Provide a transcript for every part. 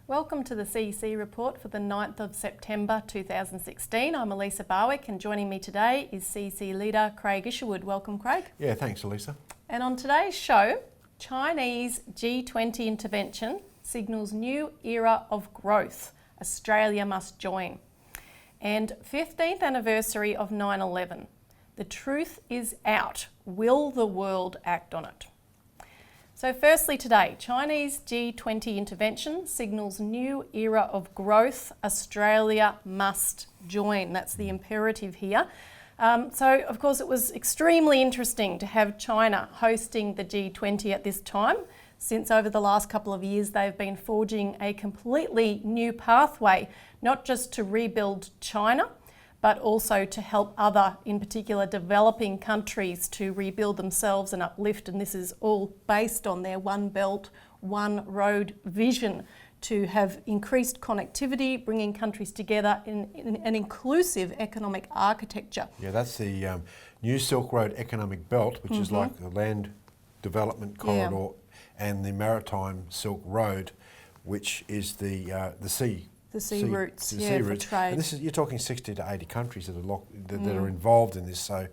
Welcome to the CEC Report for the 9th of September 2016. I'm Elisa Barwick, and joining me today is CEC leader Craig Isherwood. Welcome, Craig. Yeah, thanks, Elisa. And on today's show, Chinese G20 intervention signals new era of growth. Australia must join. And 15th anniversary of 9/11. The truth is out. Will the world act on it? So firstly today, Chinese G20 intervention signals new era of growth. Australia must join. That's the imperative here. So of course it was extremely interesting to have China hosting the G20 at this time, since over the last couple of years they've been forging a completely new pathway, not just to rebuild China, but also to help other, in particular developing countries, to rebuild themselves and uplift. And this is all based on their One Belt, One Road vision to have increased connectivity, bringing countries together in an inclusive economic architecture. Yeah, that's the new Silk Road economic belt, which is like the land development corridor, and the maritime Silk Road, which is the sea. The sea routes, the sea for routes. trade. And this is, you're talking 60 to 80 countries that are involved in this, so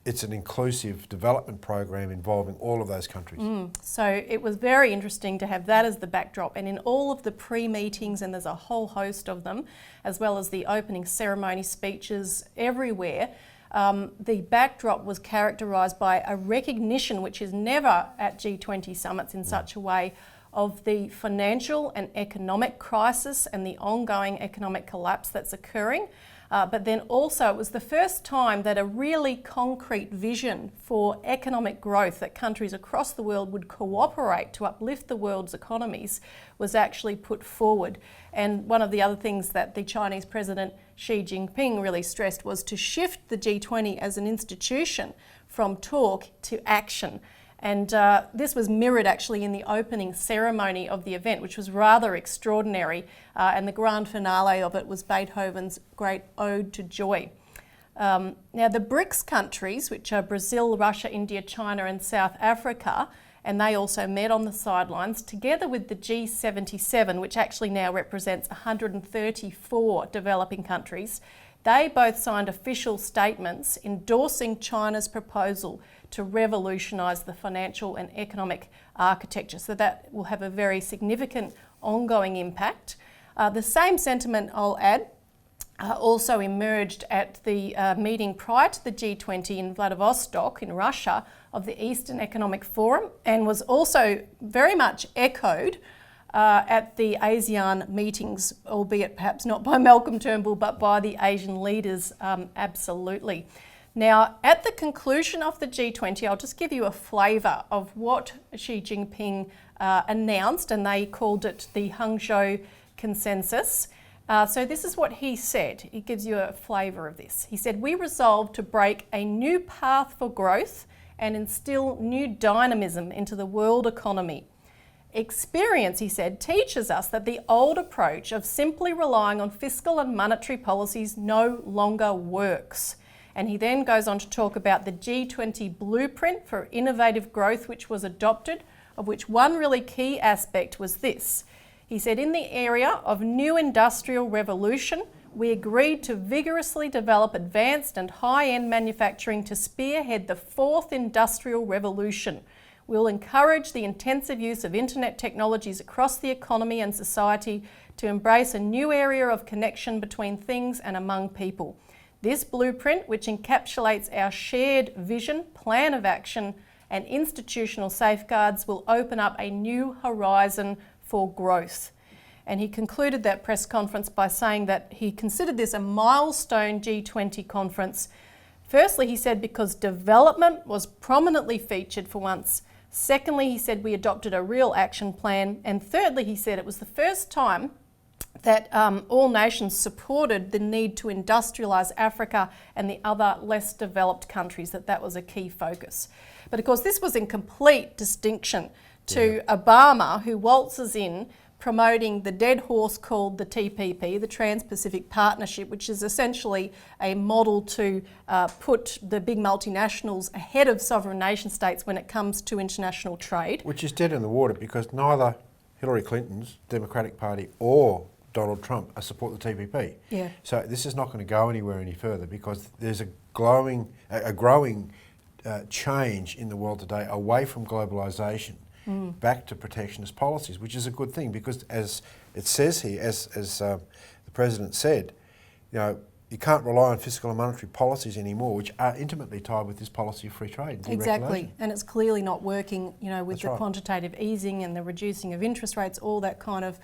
it's an inclusive development program involving all of those countries. So it was very interesting to have that as the backdrop, and in all of the pre-meetings, and there's a whole host of them, as well as the opening ceremony speeches everywhere, the backdrop was characterised by a recognition, which is never at G20 summits in such a way, of the financial and economic crisis and the ongoing economic collapse that's occurring. But then also it was the first time that a really concrete vision for economic growth, that countries across the world would cooperate to uplift the world's economies, was actually put forward. And one of the other things that the Chinese President Xi Jinping really stressed was to shift the G20 as an institution from talk to action. And this was mirrored actually in the opening ceremony of the event, which was rather extraordinary. And the grand finale of it was Beethoven's great Ode to Joy. Now the BRICS countries, which are Brazil, Russia, India, China and South Africa, and they also met on the sidelines, together with the G77, which actually now represents 134 developing countries, they both signed official statements endorsing China's proposal to revolutionise the financial and economic architecture. So that will have a very significant ongoing impact. The same sentiment, I'll add, also emerged at the meeting prior to the G20 in Vladivostok in Russia of the Eastern Economic Forum, and was also very much echoed at the ASEAN meetings, albeit perhaps not by Malcolm Turnbull, but by the Asian leaders, absolutely. Now, at the conclusion of the G20, I'll just give you a flavour of what Xi Jinping announced, and they called it the Hangzhou Consensus. So this is what he said. He gives you a flavour of this. He said, "We resolved to break a new path for growth and instill new dynamism into the world economy. Experience," he said, "teaches us that the old approach of simply relying on fiscal and monetary policies no longer works." And he then goes on to talk about the G20 blueprint for innovative growth, which was adopted, of which one really key aspect was this. He said, "In the area of new industrial revolution, we agreed to vigorously develop advanced and high-end manufacturing to spearhead the fourth industrial revolution. We will encourage the intensive use of internet technologies across the economy and society to embrace a new area of connection between things and among people. This blueprint, which encapsulates our shared vision, plan of action and institutional safeguards, will open up a new horizon for growth." And he concluded that press conference by saying that he considered this a milestone G20 conference. Firstly, he said, because development was prominently featured for once. Secondly, he said we adopted a real action plan. And thirdly, he said it was the first time that all nations supported the need to industrialise Africa and the other less developed countries, that was a key focus. But of course this was in complete distinction to Obama, who waltzes in promoting the dead horse called the TPP, the Trans-Pacific Partnership, which is essentially a model to put the big multinationals ahead of sovereign nation states when it comes to international trade. Which is dead in the water because neither Hillary Clinton's Democratic Party or Donald Trump support the TPP. Yeah. So this is not going to go anywhere any further because there's a growing change in the world today away from globalisation back to protectionist policies, which is a good thing because, as it says here, as the President said, you can't rely on fiscal and monetary policies anymore, which are intimately tied with this policy of free trade. Exactly, and it's clearly not working, with That's the right. quantitative easing and the reducing of interest rates, all that kind of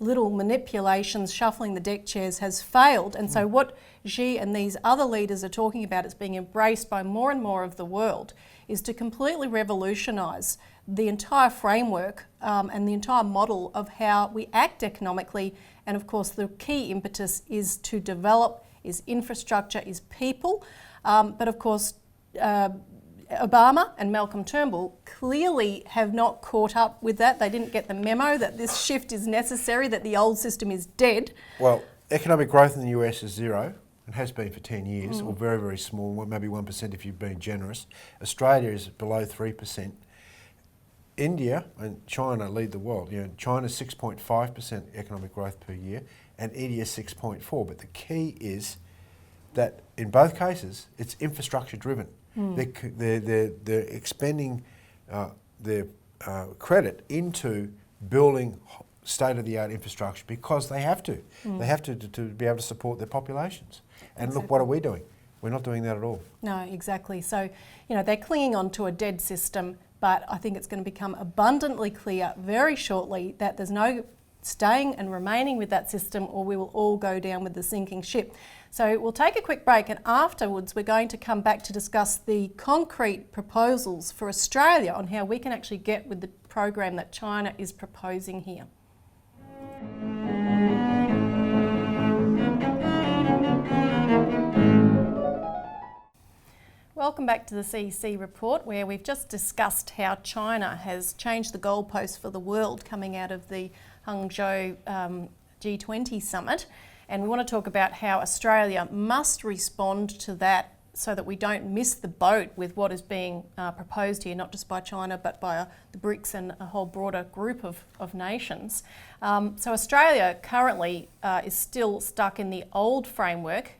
little manipulations, shuffling the deck chairs has failed. And so what Xi and these other leaders are talking about, it's being embraced by more and more of the world, is to completely revolutionise the entire framework and the entire model of how we act economically. And of course, the key impetus is to develop, is infrastructure, is people. But of course, Obama and Malcolm Turnbull clearly have not caught up with that. They didn't get the memo that this shift is necessary, that the old system is dead. Well, economic growth in the US is zero and has been for 10 years, or very, very small, maybe 1% if you've been generous. Australia is below 3%. India and China lead the world. China's 6.5% economic growth per year and India's 6.4%. But the key is that in both cases, it's infrastructure driven. They're expending their credit into building state-of-the-art infrastructure because they have to. They have to be able to support their populations. And look, what are we doing? We're not doing that at all. No, exactly. So, they're clinging on to a dead system, but I think it's going to become abundantly clear very shortly that there's no staying and remaining with that system, or we will all go down with the sinking ship. So we'll take a quick break, and afterwards we're going to come back to discuss the concrete proposals for Australia on how we can actually get with the program that China is proposing here. Welcome back to the CEC Report, where we've just discussed how China has changed the goalposts for the world coming out of the Hangzhou G20 summit. And we want to talk about how Australia must respond to that so that we don't miss the boat with what is being proposed here, not just by China, but by the BRICS and a whole broader group of nations. So Australia currently is still stuck in the old framework,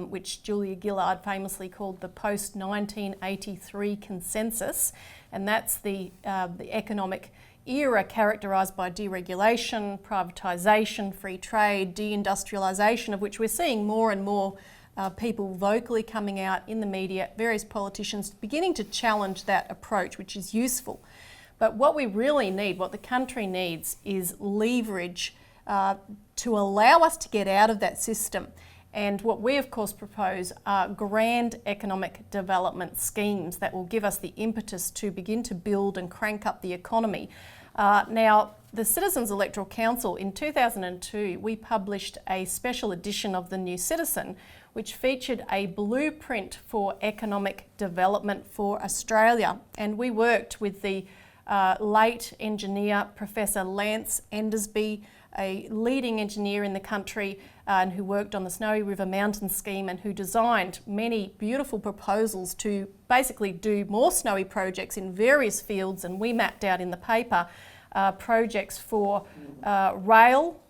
which Julia Gillard famously called the post-1983 consensus, and that's the economic era characterised by deregulation, privatisation, free trade, deindustrialisation, of which we're seeing more and more people vocally coming out in the media, various politicians beginning to challenge that approach, which is useful. But what we really need, what the country needs, is leverage to allow us to get out of that system. And what we, of course, propose are grand economic development schemes that will give us the impetus to begin to build and crank up the economy. Now, the Citizens Electoral Council, in 2002, we published a special edition of The New Citizen, which featured a blueprint for economic development for Australia. And we worked with the late engineer, Professor Lance Endersby, a leading engineer in the country and who worked on the Snowy River Mountain Scheme and who designed many beautiful proposals to basically do more snowy projects in various fields. And we mapped out in the paper projects for rail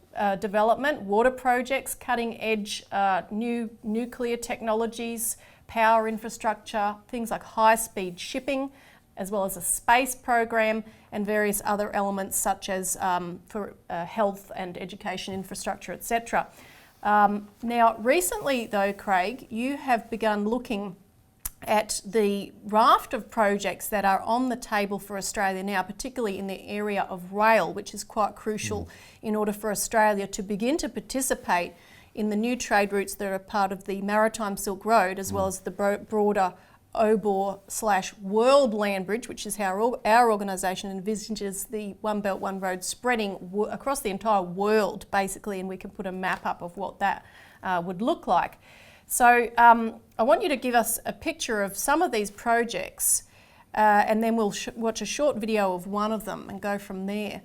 development, water projects, cutting edge new nuclear technologies, power infrastructure, things like high-speed shipping, as well as a space program and various other elements such as for health and education infrastructure, etc. Now, recently though, Craig, you have begun looking at the raft of projects that are on the table for Australia now, particularly in the area of rail, which is quite crucial in order for Australia to begin to participate in the new trade routes that are part of the Maritime Silk Road, as well as the broader OBOR/World Land Bridge, which is how our organisation envisages the One Belt, One Road spreading across the entire world, basically, and we can put a map up of what that would look like. So I want you to give us a picture of some of these projects and then we'll watch a short video of one of them and go from there.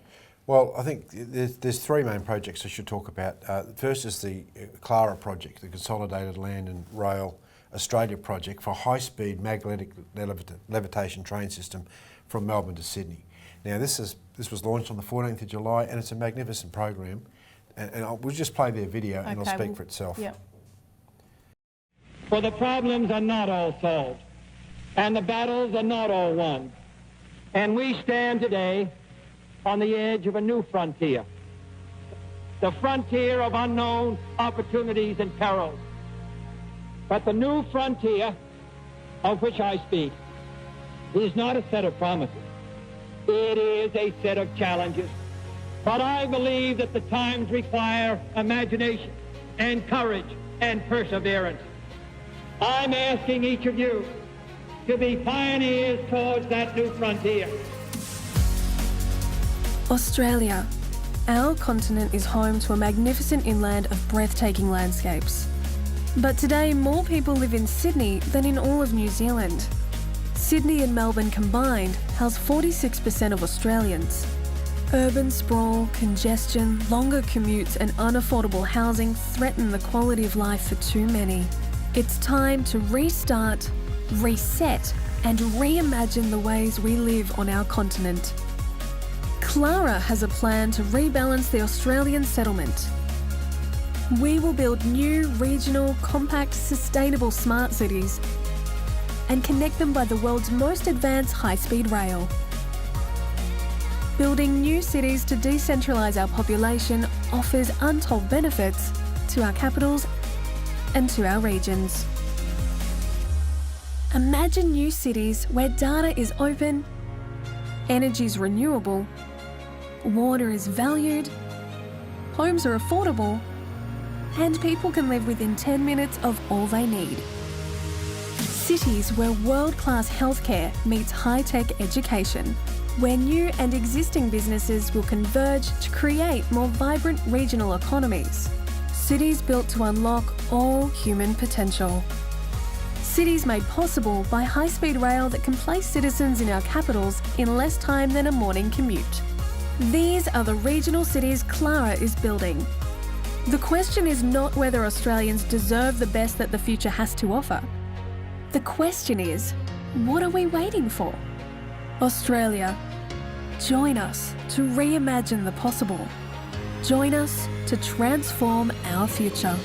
Well, I think there's three main projects I should talk about. First is the Clara project, the Consolidated Land and Rail Australia project for high-speed magnetic levitation train system from Melbourne to Sydney. Now this was launched on the 14th of July, and it's a magnificent program. We'll just play their video, and it'll speak for itself. Yep. For the problems are not all solved, and the battles are not all won. And we stand today on the edge of a new frontier, the frontier of unknown opportunities and perils. But the new frontier of which I speak is not a set of promises. It is a set of challenges. But I believe that the times require imagination and courage and perseverance. I'm asking each of you to be pioneers towards that new frontier. Australia. Our continent is home to a magnificent inland of breathtaking landscapes. But today, more people live in Sydney than in all of New Zealand. Sydney and Melbourne combined house 46% of Australians. Urban sprawl, congestion, longer commutes and unaffordable housing threaten the quality of life for too many. It's time to restart, reset and reimagine the ways we live on our continent. Clara has a plan to rebalance the Australian settlement. We will build new, regional, compact, sustainable smart cities and connect them by the world's most advanced high-speed rail. Building new cities to decentralise our population offers untold benefits to our capitals and to our regions. Imagine new cities where data is open, energy is renewable, water is valued, homes are affordable, and people can live within 10 minutes of all they need. Cities where world-class healthcare meets high-tech education, where new and existing businesses will converge to create more vibrant regional economies. Cities built to unlock all human potential. Cities made possible by high-speed rail that can place citizens in our capitals in less time than a morning commute. These are the regional cities Clara is building. The question is not whether Australians deserve the best that the future has to offer. The question is, what are we waiting for? Australia, join us to reimagine the possible. Join us to transform our future.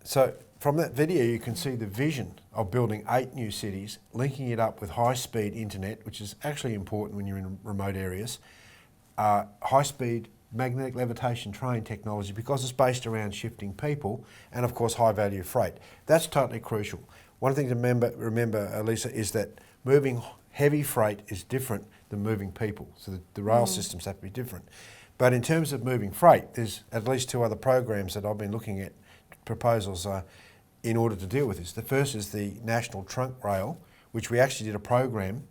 So from that video, you can see the vision of building 8 new cities, linking it up with high-speed internet, which is actually important when you're in remote areas, high-speed magnetic levitation train technology, because it's based around shifting people, and of course high-value freight. That's totally crucial. One thing to remember, Elisa, is that moving heavy freight is different than moving people, so the rail systems have to be different. But in terms of moving freight, there's at least 2 other programs that I've been looking at, proposals in order to deal with this. The first is the National Trunk Rail, which we actually did a program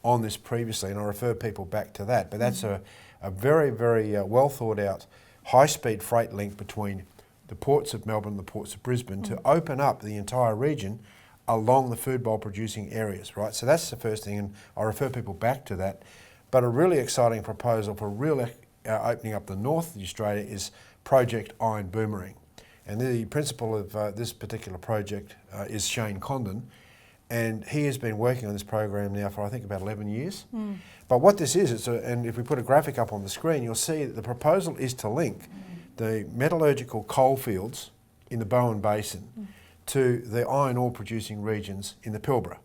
on this previously, and I refer people back to that. But that's a very, very well thought out high-speed freight link between the ports of Melbourne and the ports of Brisbane to open up the entire region along the food bowl producing areas, right? So that's the first thing, and I refer people back to that. But a really exciting proposal for real opening up the north of Australia is Project Iron Boomerang. And the principal of this particular project is Shane Condon, and he has been working on this program now for I think about 11 years. But what this is, and if we put a graphic up on the screen, you'll see that the proposal is to link the metallurgical coal fields in the Bowen Basin to the iron ore producing regions in the Pilbara,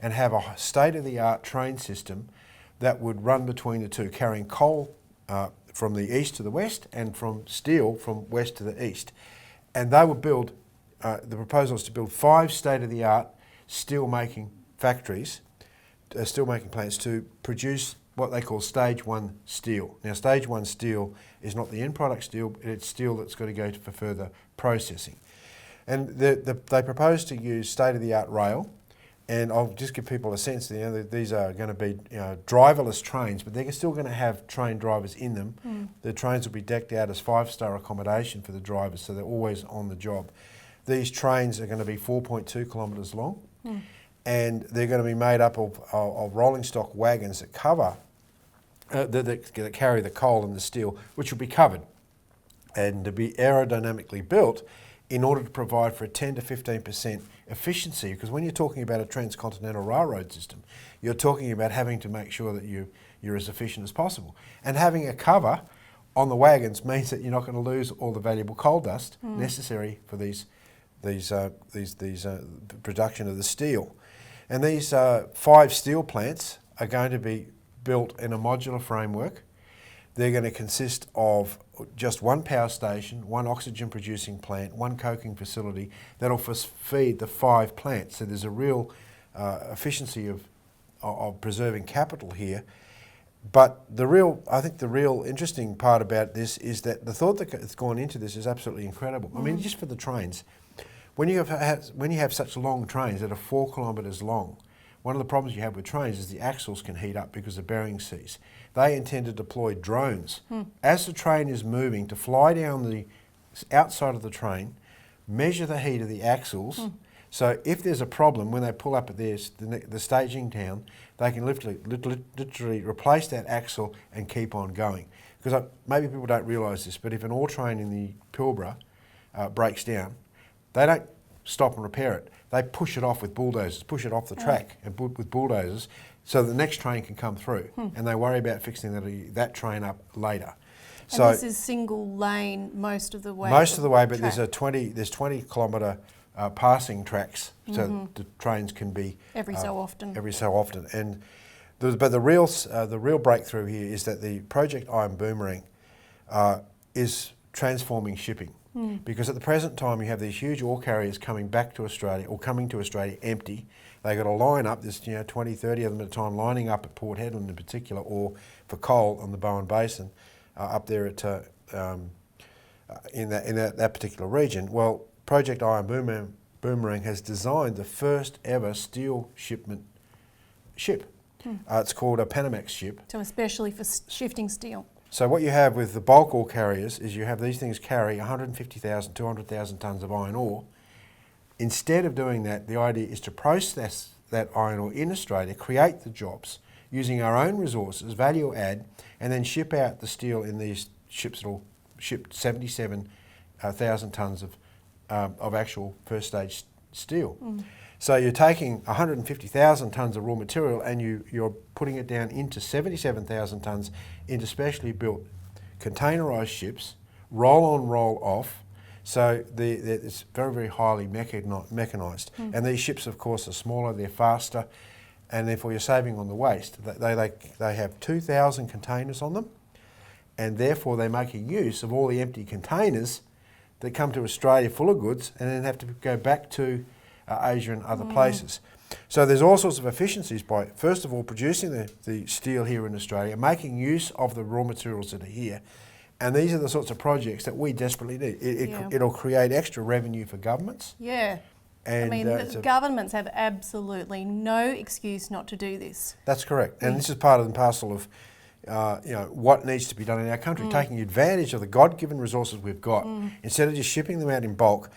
and have a state-of-the-art train system that would run between the two, carrying coal from the east to the west and from steel from west to the east. And they would build, the proposal is to build 5 state-of-the-art steel-making factories, steel-making plants to produce what they call stage 1 steel. Now, stage 1 steel is not the end product steel, it's steel that's got to go for further processing. And they propose to use state-of-the-art rail, and I'll just give people a sense that these are going to be driverless trains, but they're still going to have train drivers in them. The trains will be decked out as 5-star accommodation for the drivers, so they're always on the job. These trains are going to be 4.2 kilometres long, and they're going to be made up of rolling stock wagons that cover, that carry the coal and the steel, which will be covered. And to be aerodynamically built, in order to provide for a 10 to 15% efficiency, because when you're talking about a transcontinental railroad system, you're talking about having to make sure that you're as efficient as possible. And having a cover on the wagons means that you're not going to lose all the valuable coal dust necessary for these production of the steel. And these 5 steel plants are going to be built in a modular framework. They're going to consist of just one power station, one oxygen producing plant, one coking facility that'll feed the 5 plants. So there's a real efficiency of preserving capital here. But I think the real interesting part about this is that the thought that's gone into this is absolutely incredible. I mean, just for the trains, when you have such long trains that are 4 kilometres long, one of the problems you have with trains is the axles can heat up because of bearing seas. They intend to deploy drones as the train is moving to fly down the outside of the train, measure the heat of the axles. So if there's a problem, when they pull up at the staging town, they can literally replace that axle and keep on going. Because maybe people don't realise this, but if an ore train in the Pilbara breaks down, they don't stop and repair it. They push it off with bulldozers, push it off the track and with bulldozers so the next train can come through. And they worry about fixing that train up later. And so this is single lane most of the way? Most of the way, but there's 20 kilometre passing tracks, so the trains can be every so often. Every so often, and but the real breakthrough here is that the Project Iron Boomerang is transforming shipping, because at the present time you have these huge ore carriers coming back to Australia or coming to Australia empty. They got to line up. There's 20, 30 of them at a time lining up at Port Hedland in particular, or for coal on the Bowen Basin up there at in that particular region. Well, Project Iron Boomerang has designed the first ever steel ship. It's called a Panamax ship. So especially for shifting steel. So what you have with the bulk ore carriers is you have these things carry 150,000, 200,000 tonnes of iron ore. Instead of doing that, the idea is to process that iron ore in Australia, create the jobs using our own resources, value add, and then ship out the steel in these ships that will ship 77,000 tonnes of actual first stage steel. So you're taking 150,000 tonnes of raw material and you're putting it down into 77,000 tonnes into specially built containerised ships, roll on, roll off. So it's very, very highly mechanised. And these ships, of course, are smaller, they're faster, and therefore you're saving on the waste. They have 2,000 containers on them, and therefore they're making use of all the empty containers that come to Australia full of goods and then have to go back to Asia and other places. So there's all sorts of efficiencies by, first of all, producing the steel here in Australia, making use of the raw materials that are here. And these are the sorts of projects that we desperately need. It'll create extra revenue for governments. Yeah. And I mean, governments have absolutely no excuse not to do this. That's correct. And this is part and parcel of what needs to be done in our country, taking advantage of the God-given resources we've got, instead of just shipping them out in bulk,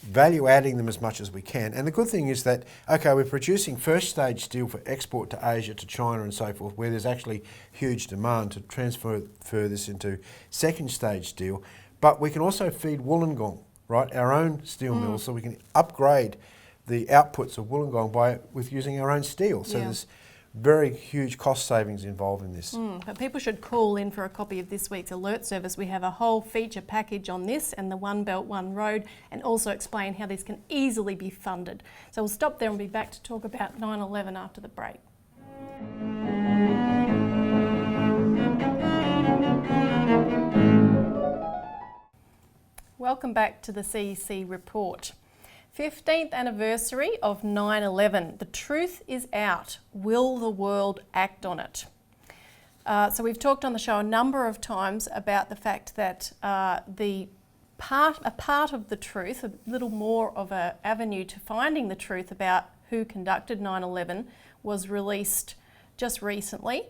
value adding them as much as we can. And the good thing is that, okay, we're producing first stage steel for export to Asia, to China and so forth, where there's actually huge demand to transfer this into second stage steel, but we can also feed Wollongong, right, our own steel mills, so we can upgrade the outputs of Wollongong with using our own steel. So there's very huge cost savings involved in this. But people should call in for a copy of this week's alert service. We have a whole feature package on this and the One Belt, One Road, and also explain how this can easily be funded. So we'll stop there and be back to talk about 9/11 after the break. Welcome back to the CEC Report. 15th anniversary of 9/11. The truth is out. Will the world act on it? So we've talked on the show a number of times about the fact that a part of the truth, a little more of an avenue to finding the truth about who conducted 9/11 was released just recently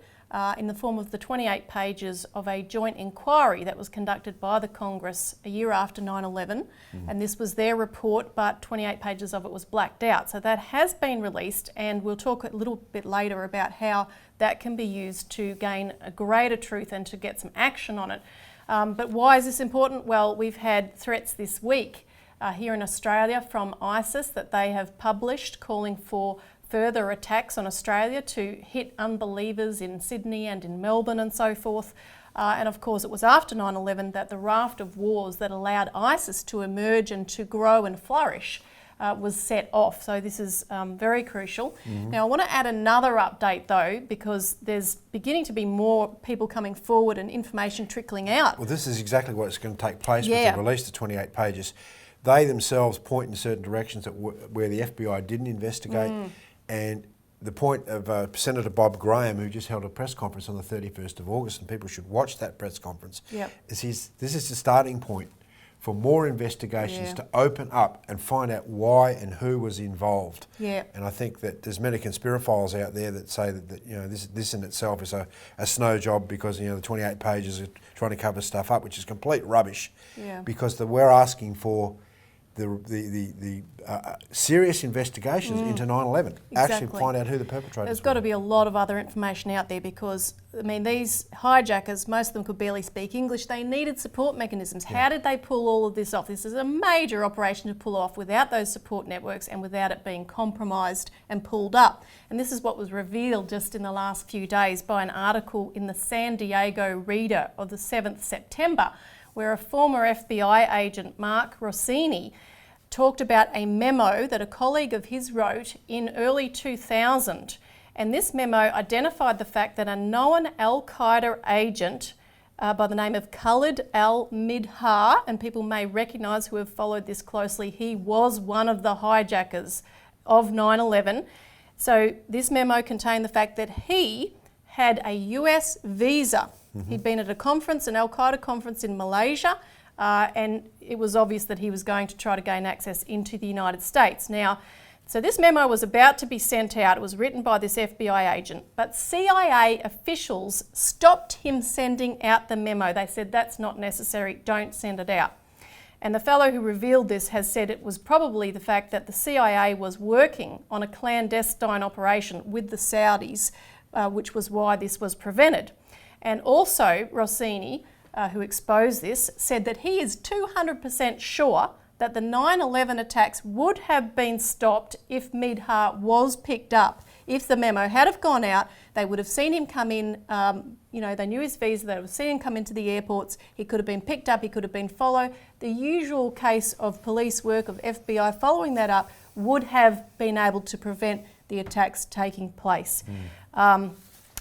in the form of the 28 pages of a joint inquiry that was conducted by the Congress a year after 9/11. And this was their report, but 28 pages of it was blacked out. So that has been released, and we'll talk a little bit later about how that can be used to gain a greater truth and to get some action on it. But why is this important? Well, we've had threats this week here in Australia from ISIS that they have published calling for further attacks on Australia to hit unbelievers in Sydney and in Melbourne and so forth. And of course it was after 9/11 that the raft of wars that allowed ISIS to emerge and to grow and flourish was set off. So this is very crucial. Now I want to add another update though, because there's beginning to be more people coming forward and information trickling out. Well, this is exactly what's going to take place with the release of 28 pages. They themselves point in certain directions that where the FBI didn't investigate, and the point of Senator Bob Graham, who just held a press conference on the 31st of August, and people should watch that press conference, this is the starting point for more investigations to open up and find out why and who was involved. And I think that there's many conspirophiles out there that say that you know this in itself is a snow job, because you know the 28 pages are trying to cover stuff up, which is complete rubbish. Because we're asking for the serious investigations into 9/11. Actually find out who the perpetrators were. There's got to be a lot of other information out there, because I mean these hijackers, most of them could barely speak English. They needed support mechanisms. How did they pull all of this off? This is a major operation to pull off without those support networks and without it being compromised and pulled up. And this is what was revealed just in the last few days by an article in the San Diego Reader of the 7th September, where a former FBI agent, Mark Rossini, talked about a memo that a colleague of his wrote in early 2000. And this memo identified the fact that a known Al-Qaeda agent by the name of Khalid al-Midhar, and people may recognise who have followed this closely, he was one of the hijackers of 9/11. So this memo contained the fact that he had a US visa. He'd been at a conference, an Al-Qaeda conference in Malaysia, and it was obvious that he was going to try to gain access into the United States. Now, so this memo was about to be sent out. It was written by this FBI agent, but CIA officials stopped him sending out the memo. They said, that's not necessary, don't send it out. And the fellow who revealed this has said it was probably the fact that the CIA was working on a clandestine operation with the Saudis, which was why this was prevented. And also, Rossini, who exposed this, said that he is 200% sure that the 9/11 attacks would have been stopped if Midhar was picked up. If the memo had have gone out, they would have seen him come in, they knew his visa, they would have seen him come into the airports, he could have been picked up, he could have been followed. The usual case of police work, of FBI following that up, would have been able to prevent the attacks taking place.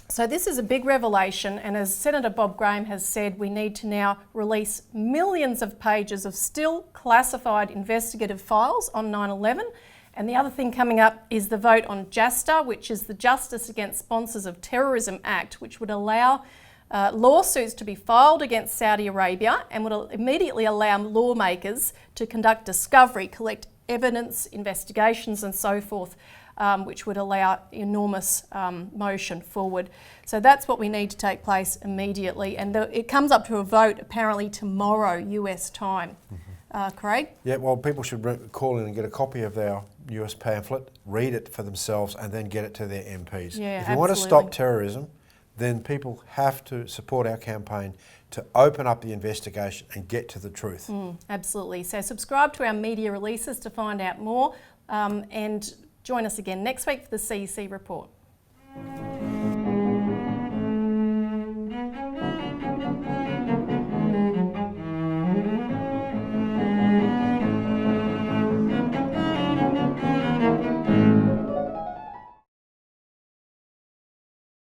So this is a big revelation, and as Senator Bob Graham has said, we need to now release millions of pages of still classified investigative files on 9/11. And the other thing coming up is the vote on JASTA, which is the Justice Against Sponsors of Terrorism Act, which would allow lawsuits to be filed against Saudi Arabia and would immediately allow lawmakers to conduct discovery, collect evidence, investigations and so forth, which would allow enormous motion forward. So that's what we need to take place immediately. And it comes up to a vote apparently tomorrow, US time. Craig? Yeah, well, people should call in and get a copy of our US pamphlet, read it for themselves, and then get it to their MPs. Yeah, if you want to stop terrorism, then people have to support our campaign to open up the investigation and get to the truth. Absolutely. So subscribe to our media releases to find out more, and join us again next week for the CEC Report.